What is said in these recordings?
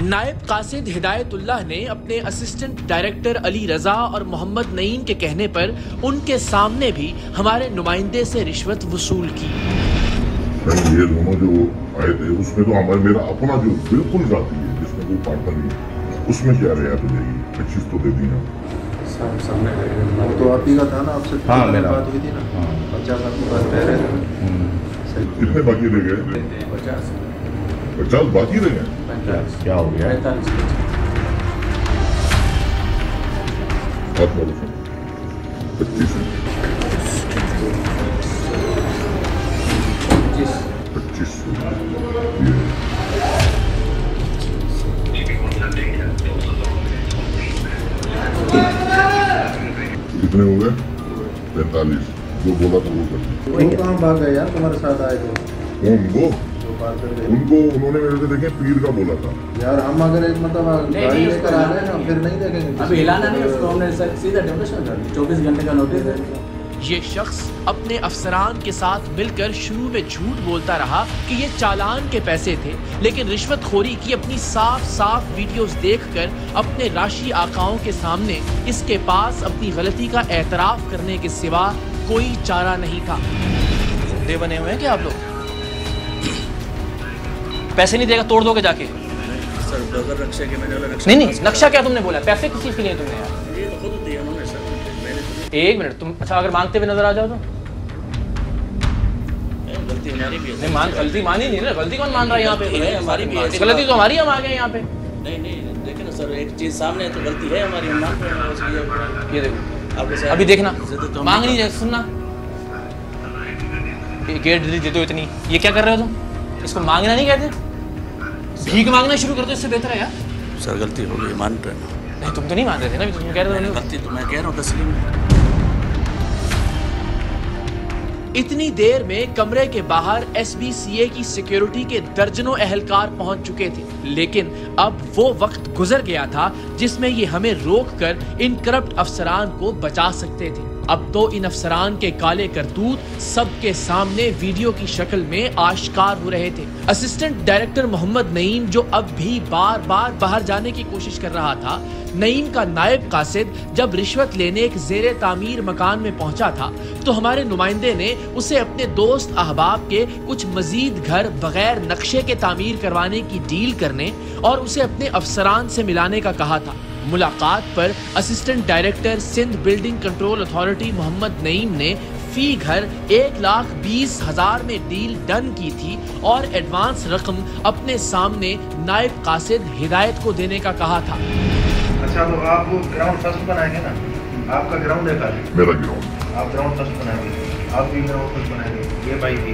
नायब कासिद हिदायतुल्लाह ने अपने असिस्टेंट डायरेक्टर अली रजा और मोहम्मद नईम के कहने पर उनके सामने भी हमारे नुमाइंदे से रिश्वत वसूल की। ये दोनों जो आए थे उसमें तो हमारे मेरा अपना जो बिल्कुल जाती है जिसमें कोई पार्टनर नहीं, उसमें क्या रियायत मिलेगी? 25 तो दे दी ना। तो आप ही का था ना, आपसे बात हुई थी ना। 50 आपके पास रह रहे थे। कितने बाकी रह गए? 50 बाकी रह गए। क्या हो गया? 25 कितने हो गए? 45। जो बोला था वो कर। वो कहाँ भाग गए यार, तुम्हारे साथ आए थे? उनको उन्होंने मेरे से देखे पीर का बोला था यार। हम अगर एक मतलब गाड़ी लेकर आ रहे हैं ना, फिर नहीं देखेंगे। अभी हिलाना नहीं उसको, हमने सीधा डेमोलेशन कर दी। 24 घंटे का नोटिस है। ये शख्स अपने अफसरान के साथ मिलकर शुरू में झूठ बोलता रहा कि ये चालान के पैसे थे, लेकिन रिश्वतखोरी की अपनी साफ साफ वीडियोस देखकर अपने राशि आकाओं के सामने इसके पास अपनी गलती का एतराफ करने के सिवा कोई चारा नहीं था। दे बने हुए हैं क्या आप लोग? पैसे नहीं देगा तोड़ दोगे जाके? सर बगैर नक्शे के मैंने वाला नहीं नक्शा क्या तुमने बोला? पैसे किस चीज़ के लिए तुमने यार? ये तो खुद दिया उन्होंने सर। एक मिनट, तुम अच्छा अगर मांगते हुए नजर आ जाओ तो गलती हमारी भी है। नहीं मान, गलती मानी नहीं ना। गलती कौन मान रहा है यहाँ पे? हमारी भी है। गलती तो हमारी, हम आ गए यहाँ पे। नहीं देखिए ना सर, एक चीज़ सामने है तो गलती है हमारी, हम मान रहे हैं उसकी। ये देखो आपके अभी देखना, मांग नहीं जाए, सुनना। गेट दे दो इतनी, ये क्या कर रहे हो तुम? इसको मांगना नहीं कहते, भीख मांगना शुरू कर दो, इससे बेहतर है यार। सर गलती हो गई, मान रहे हैं। नहीं तुम तो नहीं मान रहे थे ना, तुम कह रहे हो गलती। तो मैं कह रहा हूँ तस्लीम। इतनी देर में कमरे के बाहर SBCA की सिक्योरिटी के दर्जनों एहलकार पहुंच चुके थे, लेकिन अब वो वक्त गुजर गया था जिसमें ये हमें रोककर इन करप्ट अफसरान को बचा सकते थे। अब तो इन अफसरान के काले करतूत सबके सामने वीडियो की शक्ल में आश्कार हो रहे थे। असिस्टेंट डायरेक्टर मोहम्मद नईम, जो अब भी बार बार बाहर जाने की कोशिश कर रहा था, नईम का नायब कासिद जब रिश्वत लेने एक ज़ेरे तामीर मकान में पहुंचा था तो हमारे नुमाइंदे ने उसे अपने दोस्त अहबाब के कुछ मजीद घर बगैर नक्शे के तामीर करवाने की डील करने और उसे अपने अफसरान से मिलाने का कहा था। मुलाकात पर assistant director Sindh building control authority Mohammad Naeem ने फी घर 1,20,000 में डील डन की थी और एडवांस रकम अपने सामने नायब कासिद हिदायत को देने का कहा था। अच्छा तो आप वो ग्राउंड फर्स्ट बनाएंगे ना? आपका ग्राउंड है खाली? मेरा ग्राउंड। आप ग्राउंड फर्स्ट बनाएंगे, आप भी ग्राउंड फर्स्ट बनाएंगे, ये भाई भी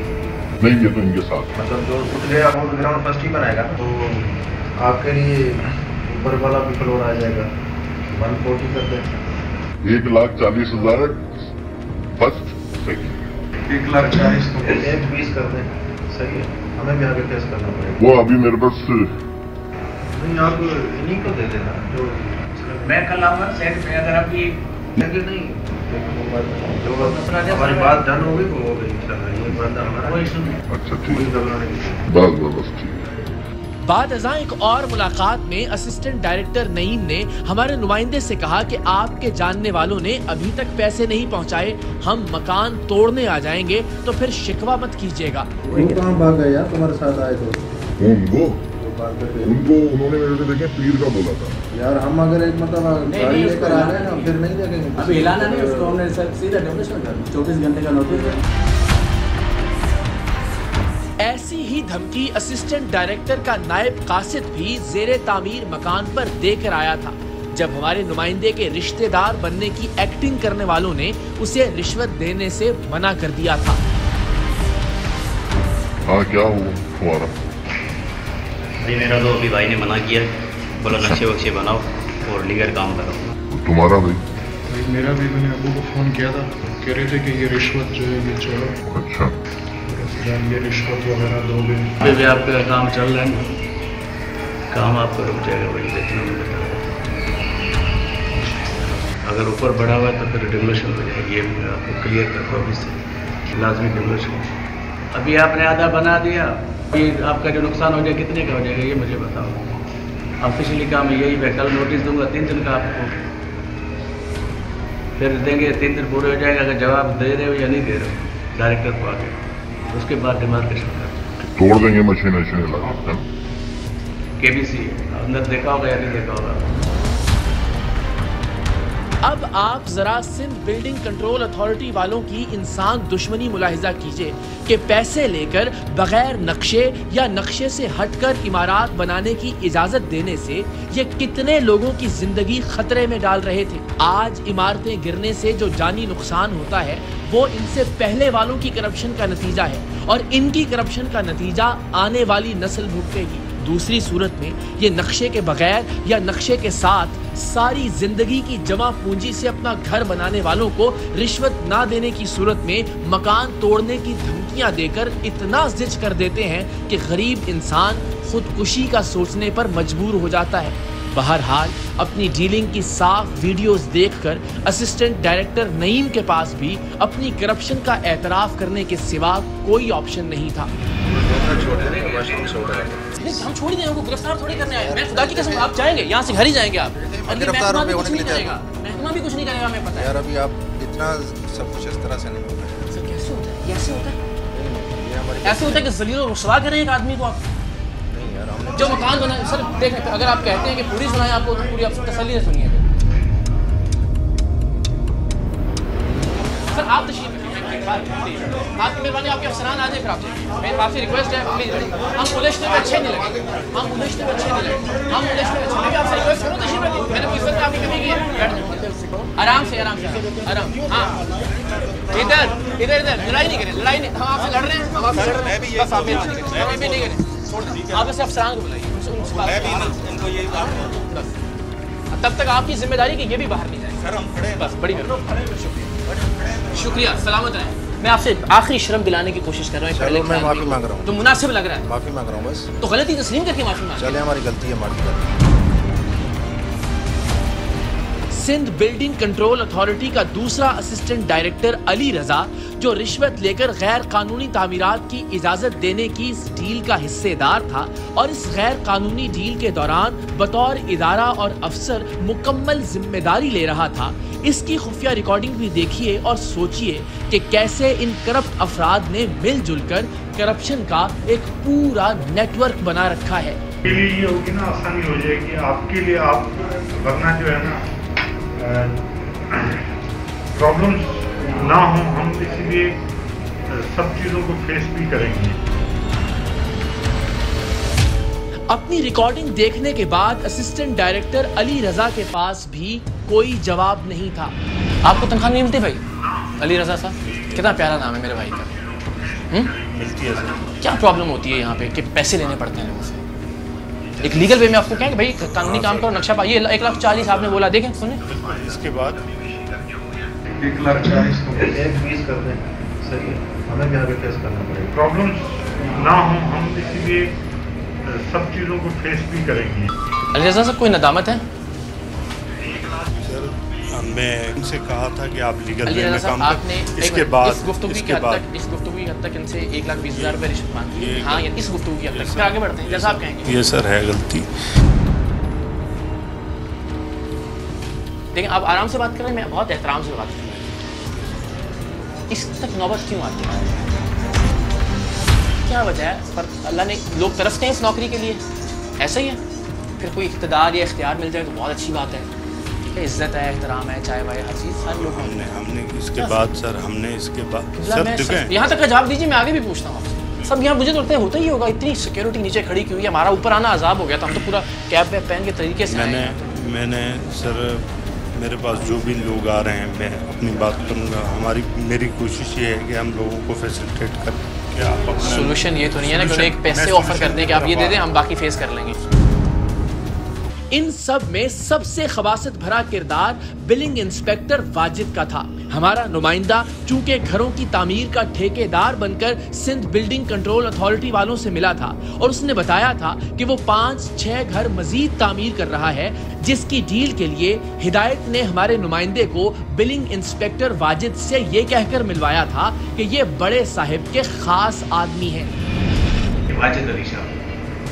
नहीं, ये तो इनके साथ मतलब जो उठ गया वो ग्राउंड फर्स्ट ही बनाएगा। तो आपके लिए ऊपर वाला भी फ्लोर आ जाएगा। 140 कर दें। 1,40,000 फर्स्ट सेकंड। 1,40,000 को 1,20 कर दें, सही है। हमें भी आगे टेस्ट करना पड़ेगा। वो अभी मेरे पास नहीं, आप इन्हीं को दे देना। जो मैं कल आऊँगा सेट पे, अगर आपकी लगे नहीं जो हमारी बात डन होगी वो हो गई इंशाल्लाह। ये बंदा हमारा कोई इशू नहीं। अच्छा ठीक कोई है, घबराने की बस ठीक है। बाद अज़ां एक और मुलाकात में असिस्टेंट डायरेक्टर नईम ने हमारे नुमाइंदे से कहा कि आपके जानने वालों ने अभी तक पैसे नहीं पहुंचाए, हम मकान तोड़ने आ जाएंगे तो फिर शिकवा मत कीजिएगा। वो कहाँ भाग गए यार, तुम्हारे साथ आए थे? उनको उन्होंने मेरे से देखे पीर का बोला था यार। हम अगर एक मतलब गाड़ी लेकर आ रहे हैं ना, फिर नहीं देखेंगे। अभी हिलाना नहीं उसको, हमने सीधा डेमोलेशन कर दी। 24 घंटे का नोटिस है। ऐसी ही धमकी असिस्टेंट डायरेक्टर का नायब कासिद भी ज़ेरे तामीर मकान पर देकर आया था, जब हमारे नुमाइंदे के रिश्तेदार बनने की एक्टिंग करने वालों ने उसे रिश्वत देने से मना कर दिया था। हाँ क्या हुआ तुम्हारा? भाई मेरा तो अभी भाई ने मना किया, बोला नक्शे वक्शे बनाओ और लीगल काम करो। तुम्हारा भाई? मेरा भी, मैंने अबू को फ़ोन किया था, कह रहे थे कि ये रिश्वत जो है ये छोड़ो। अच्छा, ये रिश्वत वगैरह दोगे? अभी भी आपका काम चल रहा है, काम आपका रुक जाएगा वही देखने में बता रहा। अगर ऊपर बढ़ा हुआ है तो फिर डिमोलेशन हो जाएगी, ये आपको क्लियर कर रहा हूँ, इससे लाजमी डिमोलेशन। अभी आपने आधा बना दिया, फिर आपका जो नुकसान हो जाए कितने का हो जाएगा ये मुझे बताओ। ऑफिशियली काम यही है, कल नोटिस दूंगा 3 दिन का आपको, फिर देंगे 3 दिन पूरे हो जाएगा, अगर जवाब दे रहे हो या नहीं दे रहे हो डायरेक्टर को आके, उसके बाद डिमार्केशन कर तोड़ देंगे मशीन लगा कर। KBC अंदर देखा होगा या नहीं देखा होगा। अब आप जरा सिंध बिल्डिंग कंट्रोल अथॉरिटी वालों की इंसान दुश्मनी मुलाहिजा कीजिए कि पैसे लेकर बगैर नक्शे या नक्शे से हटकर इमारत बनाने की इजाजत देने से ये कितने लोगों की जिंदगी खतरे में डाल रहे थे। आज इमारतें गिरने से जो जानी नुकसान होता है वो इनसे पहले वालों की करप्शन का नतीजा है और इनकी करप्शन का नतीजा आने वाली नस्ल भुगतेगी। दूसरी सूरत में ये नक्शे के बगैर या नक्शे के साथ सारी जिंदगी की जमा पूंजी से अपना घर बनाने वालों को रिश्वत ना देने की सूरत में मकान तोड़ने की धमकियां देकर इतना जिज कर देते हैं कि गरीब इंसान खुदकुशी का सोचने पर मजबूर हो जाता है। बहरहाल अपनी डीलिंग की साफ वीडियोस देखकर असिस्टेंट डायरेक्टर नईम के पास भी अपनी करप्शन का एतराफ करने के सिवा कोई ऑप्शन नहीं था। हम छोड़ दें, उनको गिरफ्तार थोड़ी करने आए। मैं खुदा की कसम, आप जाएंगे यहाँ से, घर ही जाएंगे आप। महकमा भी कुछ नहीं करेगा, महकमा भी कुछ नहीं करेगा, मैं पता है। यार अभी आप इतना सब कुछ इस तरह से नहीं होगा। सर कैसे होता है, कैसे होता है, ऐसे होता है कि ज़लील और रुसवा करें एक आदमी को आप। नहीं यार, हमने जो मकान बनाए सर, देखें अगर आप कहते हैं कि पूरी सुनाए आपको तो पूरी आप तसल्ली से सुनिए। सर आप तशरीफ आपकी मेहरबानी, आपके अफसरान आ जाए फिर आपसे। मेरी आपसे रिक्वेस्ट है प्लीज, हम उलझने में अच्छे नहीं लगे, हम उलझने में अच्छे नहीं लगे, हम उलझने में अच्छे। मैं आपसे रिक्वेस्ट करूँ तशरीफ रखिए, मैंने कोई इज्जत आपकी कमी की है, बैठ जाओ आराम से आराम से आराम। हाँ इधर इधर इधर लड़ाई नहीं करें, लड़ाई नहीं, हम आपसे लड़ रहे हैं, हम आपसे लड़ रहे हैं, बस आप भी नहीं करें। आप ऐसे अफसरान को बुलाइए, तब तक आपकी जिम्मेदारी कि ये भी बाहर नहीं जाए। सर हम खड़े हैं, बस बड़ी शुक्रिया, सलामत रहें। मैं आपसे आखिरी शर्म दिलाने की कोशिश कर रहा हूँ। चलो मैं माफी मांग रहा हूँ। तो मुनासिब लग रहा है, माफी मांग रहा हूँ बस। तो गलती तस्लीम करके माफी मांग। चले हमारी गलती है, माफी करते। सिंध बिल्डिंग कंट्रोल अथॉरिटी का दूसरा असिस्टेंट डायरेक्टर अली रजा, जो रिश्वत लेकर गैर कानूनी तामीरात की इजाजत देने की इस डील का हिस्सेदार था और इस गैर कानूनी डील के दौरान बतौर इदारा और अफसर मुकम्मल जिम्मेदारी ले रहा था। इसकी खुफिया रिकॉर्डिंग भी देखिए और सोचिए कि कैसे इन करप्ट अफराद ने मिलजुल कर करप्शन का एक पूरा नेटवर्क बना रखा है। के लिए ये होगी ना, आसानी हो जाएगी आपके लिए, आप वरना जो है ना प्रॉब्लम्स ना हो, हम इसीलिए सब चीज़ों को फेस भी करेंगे। अपनी रिकॉर्डिंग देखने के बाद असिस्टेंट डायरेक्टर अली रजा के पास भी कोई जवाब नहीं था। आपको तनख्वाह नहीं मिलती भाई? अली रजा साहब, कितना प्यारा नाम है मेरे भाई का। मिलती है सर। क्या प्रॉब्लम होती है यहाँ पे कि पैसे लेने पड़ते हैं लोगों से? एक लीगल वे में आपको कहें कि भाई कानूनी काम करो, नक्शा पाइए, 1,40,000 आपने बोला, देखें सुने। इसके बाद 1,40,000 20 कर दें, सही है, हमें भी आगे फेस करना पड़ेगा। प्रॉब्लम्स ना हो, हम इसीलिए सब चीज़ों को फेस भी करेंगे। अली रजा साहब, कोई नदामत है? मैं उनसे कहा था कि आप लीगल अली वे रजा में साहब, काम आपने इसके बाद इस गुफ्तगू की हद तक इनसे 1,20,000 रुपये रिश्वत मांगी। हाँ, या इस गुफ्तगू की हद तक। फिर आगे बढ़ते हैं, जैसा आप कहेंगे। ये सर है गलती। लेकिन आप आराम से बात कर रहे हैं, मैं बहुत एहतराम से बात कर रहा हूँ। इस तक नौबत क्यों आती है? क्या वजह है? पर अल्लाह ने लोग तरसते हैं इस नौकरी के लिए, ऐसा ही है। फिर कोई इख्तिदार या इख्तियार मिल जाए तो बहुत अच्छी बात है, इज्जत है, एहतराम है, चाय वाय, हर चीज़ सारे लोग। हमने इसके बाद सर, हमने इसके बाद सर यहाँ तक का जवाब दीजिए, मैं आगे भी पूछता हूँ आपसे। सब यहाँ मुझे तो लगता है होता ही होगा, इतनी सिक्योरिटी नीचे खड़ी की हुई है, हमारा ऊपर आना अजाब हो गया था। हम तो पूरा कैप वैप पहन के तरीके से मैंने सर, मेरे पास जो भी लोग आ रहे हैं मैं अपनी बात करूँगा। मेरी कोशिश ये है कि हम लोगों को फैसिलिटेट करें। क्या सोल्यूशन ये तो नहीं है ना कि एक पैसे ऑफर कर दें कि आप ये दे दें, हम बाकी फेस कर लेंगे। इन सब में सबसे खबासत भरा किरदार बिलिंग इंस्पेक्टर वाजिद का था। हमारा नुमाइंदा चूंकि घरों की तामीर का ठेकेदार बनकर सिंध बिल्डिंग कंट्रोल अथॉरिटी वालों से मिला था और उसने बताया था कि वो 5-6 घर मजीद तामीर कर रहा है, जिसकी डील के लिए हिदायत ने हमारे नुमाइंदे को बिलिंग इंस्पेक्टर वाजिद से ये कहकर मिलवाया था कि ये बड़े साहिब के खास आदमी हैं। वाजिद अली शाह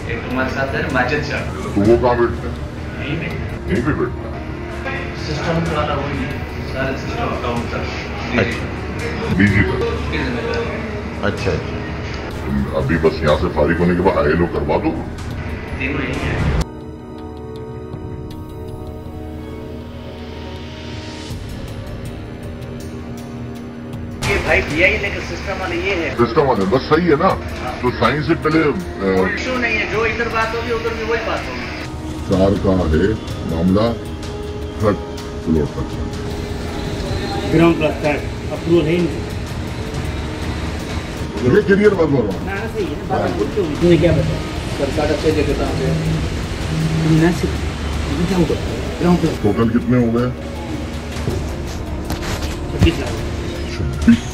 एक हमारे साथ है माजिद शाह, तो वो कहाँ बैठते हैं? यही नहीं यहीं पे बैठता है। सिस्टम वाला वही है, सारे सिस्टम अकाउंट तक डिजिटल। की जिम्मेदारी है। अच्छा अच्छा। अभी बस यहाँ से फारिग होने के बाद आए लोग करवा दो। तीनों यही है। ये भाई दिया ही, लेकिन सिस्टम वाले ये है। सिस्टम वाले बस सही है ना। तो साइंस से पहले कोई इशू नहीं है, जो इधर बात होगी उधर भी वही बात होगी। 4 का है मामला, थर्ड फ्लोर तक ग्राउंड प्लस थर्ड अप्रूवल है नहीं। ये क्लियर बात बोल रहा हूँ। ना सही है ना, बात बोलते हो तुमने क्या बताया सर 6:30 के कहाँ पे ना सिर्फ क्या होगा ग्राउंड प्लस टोटल कितने हो गए? 26 लाख। 26।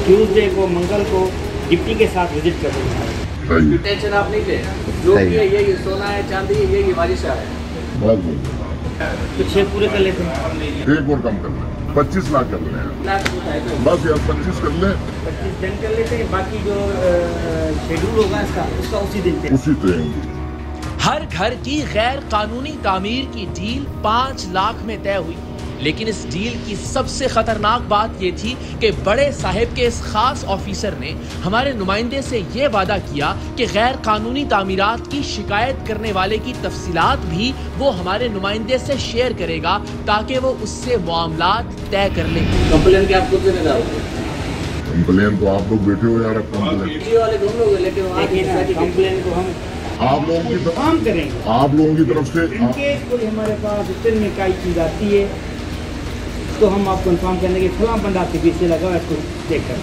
ट्यूसडे को मंगल को डिप्टी के साथ विजिट कर रहे हैं। सही है। टेंशन आप नहीं ले, जो भी है यही सोना है चांदी है यही हमारी शाह है। बात बोल तो 6 पूरे कर लेते हैं। एक और कम कर लें, 25 लाख कर लें। बस यार 25 कर लें, 25 दिन कर लेते हैं, बाकी जो शेड्यूल होगा इसका उसका उसी दिन पे। उसी ट्रेन। हर घर की गैर कानूनी तामीर की डील 5 लाख में तय हुई। लेकिन इस डील की सबसे खतरनाक बात यह थी कि बड़े साहिब के इस खास ऑफिसर ने हमारे नुमाइंदे से ये वादा किया कि गैर कानूनी तामीरात की शिकायत करने वाले की तफसीलात भी वो हमारे नुमाइंदे से शेयर करेगा ताकि वो उससे मामलात तय कर ले। कंप्लेन के आप खुद जिम्मेदार हो। कंप्लेन तो आप लोग बैठे हो यार। अब कंप्लेन वीडियो वाले तुम लोग हैं, लेकिन वहाँ की कंप्लेन को हम आप लोगों की तरफ, काम करेंगे। आप लोगों की तरफ से इनके कोई हमारे पास रिटर्न में कोई चीज़ आती है तो हम आपको इन्फॉर्म करने के फलां बंदा आपके पीछे लगा इसको चेक कर,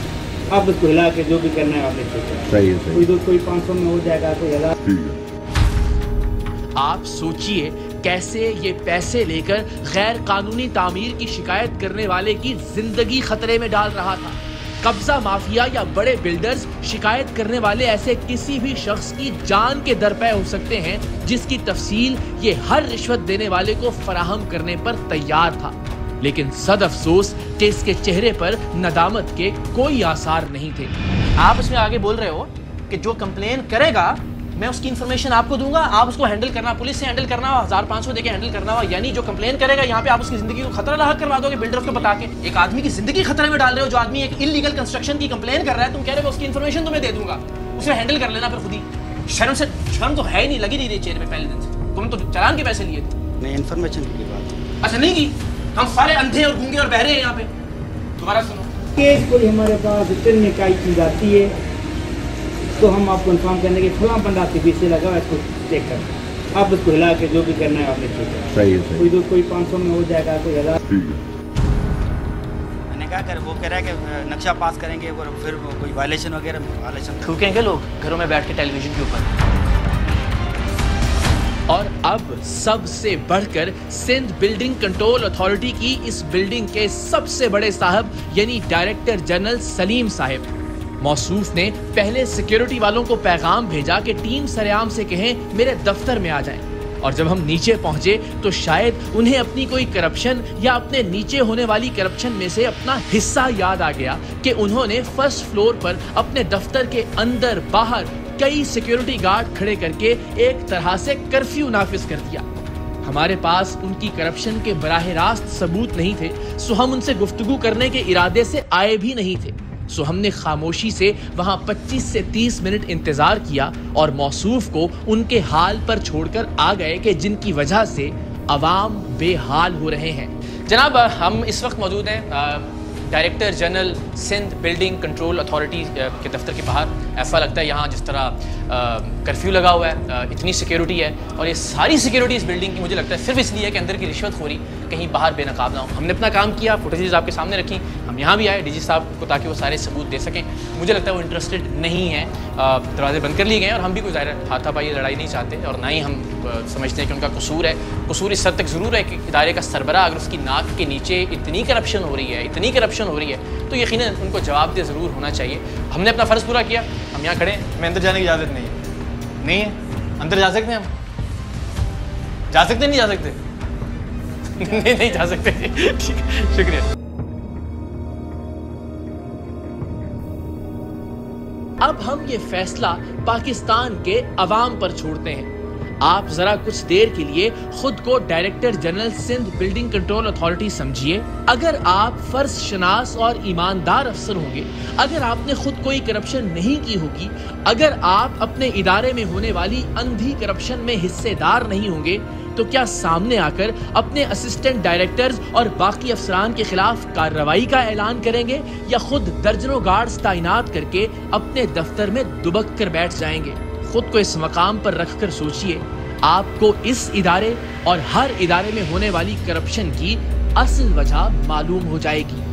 आप उसको हिला के जो भी करना है आपने चेक कर। सही है, सही है। कोई 500 में हो जाएगा, कोई 1000। ठीक है। आप सोचिए कैसे ये पैसे लेकर गैर कानूनी तामीर की शिकायत करने वाले की जिंदगी खतरे में डाल रहा था। कब्जा माफिया या बड़े बिल्डर्स शिकायत करने वाले ऐसे किसी भी शख्स की जान के दरपे हो सकते हैं जिसकी तफसील ये हर रिश्वत देने वाले को फराहम करने पर तैयार था। लेकिन सद अफसोस कि इसके चेहरे पर नदामत के कोई आसार नहीं थे। आप इसमें आगे बोल रहे हो कि जो कंप्लेन करेगा मैं उसकी इन्फॉर्मेशन आपको दूंगा, आप उसको हैंडल करना, पुलिस से हैंडल करना हो, 1500 देके हैंडल करना हो। यानी जो कंप्लेन करेगा यहाँ पे आप उसकी जिंदगी को खतरा लायक करवा दोगे बिल्डर्स को बता के। एक आदमी की जिंदगी खतरे में डाल रहे हो। जो आदमी एक इलीगल कंस्ट्रक्शन की कंप्लेन कर रहा है, तुम कह रहे हो उसकी इन्फॉर्मेशन तुम्हें दे दूंगा, उसे हैंडल कर लेना फिर खुद ही। शर्म तो है ही नहीं, लगी नहीं रही चेहरे पे पहले दिन से। तुमने तो चालान के पैसे लिए थे। नहीं, इन्फॉर्मेशन की बात अच्छा नहीं की, हम सारे अंधे और गूंगे और बहरे हैं यहाँ पे। दोबारा सुनो, केस कोई हमारे पास रिटर्न में कोई चीज़ आती है तो हम आपको इन्फॉर्म करने के फलां बंदा आपके पीछे लगा इसको चेक कर, आप उसको हिला के जो भी करना है आपने चेक कर। सही है, सही है। कोई 500 में हो जाएगा, कोई 1000। ठीक है। मैंने कहा कर, वो कह रहा है कि नक्शा पास करेंगे और फिर कोई वायलेशन वगैरह थूकेंगे लोग घरों में बैठ के टेलीविजन के ऊपर। और अब सबसे बढ़कर सिंध बिल्डिंग कंट्रोल अथॉरिटी की इस बिल्डिंग के सबसे बड़े साहब यानी डायरेक्टर जनरल सलीम साहिब मौसूफ ने पहले सिक्योरिटी वालों को पैगाम भेजा कि टीम सरेआम से कहें मेरे दफ्तर में आ जाएं। और जब हम नीचे पहुंचे तो शायद उन्हें अपनी कोई करप्शन या अपने नीचे होने वाली करप्शन में से अपना हिस्सा याद आ गया कि उन्होंने फर्स्ट फ्लोर पर अपने दफ्तर के अंदर बाहर कई सिक्योरिटी गार्ड खड़े करके एक तरह से कर्फ्यू नाफिज कर दिया। हमारे पास उनकी करप्शन के बराह रास्त सबूत नहीं थे, सो हम उनसे गुफ्तगू करने के इरादे से आए भी नहीं थे। सो हमने खामोशी से वहां 25 से 30 मिनट इंतजार किया और मौसूफ को उनके हाल पर छोड़कर आ गए कि जिनकी वजह से अवाम बेहाल हो रहे हैं। जनाब, हम इस वक्त मौजूद हैं director general Sindh building control authority के दफ्तर के बाहर। ऐसा लगता है यहाँ जिस तरह कर्फ्यू लगा हुआ है, इतनी सिक्योरिटी है और ये सारी सिक्योरिटी इस बिल्डिंग की मुझे लगता है सिर्फ इसलिए है कि अंदर की रिश्वतखोरी कहीं बाहर बेनकाब ना हो। हमने अपना काम किया, फुटेजेस आपके सामने रखी, हम यहाँ भी आए डीजी साहब को ताकि वो सारे सबूत दे सकें। मुझे लगता है वो इंटरेस्टेड नहीं है, दरवाजे बंद कर लिए गए और हम भी कोई ज़ाहिर हाथापाई लड़ाई नहीं चाहते और ना ही हम समझते हैं कि उनका कसूर है। कसूर इस हद तक ज़रूर है कि इदारे का सरबरा अगर उसकी नाक के नीचे इतनी करप्शन हो रही है तो यकीनन उनको जवाबदेह ज़रूर होना चाहिए। हमने अपना फ़र्ज़ पूरा किया, हम यहाँ खड़े हैं। हमें अंदर जाने की इजाज़त नहीं है अंदर जा सकते हैं हम? जा सकते नहीं जा सकते? नहीं जा सकते। ठीक है, शुक्रिया। अब हम ये फैसला पाकिस्तान के अवाम पर छोड़ते हैं। आप जरा कुछ देर के लिए खुद को director general Sindh building control authority समझिए। अगर आप फर्ज शनास और ईमानदार अफसर होंगे, अगर आपने खुद कोई करप्शन नहीं की होगी, अगर आप अपने इदारे में होने वाली अंधी करप्शन में हिस्सेदार नहीं होंगे, तो क्या सामने आकर अपने असिस्टेंट डायरेक्टर्स और बाकी अफसरान के खिलाफ कार्रवाई का ऐलान करेंगे, या खुद दर्जनों गार्ड्स तैनात करके अपने दफ्तर में दुबक कर बैठ जाएंगे? खुद को इस मकाम पर रखकर सोचिए, आपको इस इदारे और हर इदारे में होने वाली करप्शन की असल वजह मालूम हो जाएगी।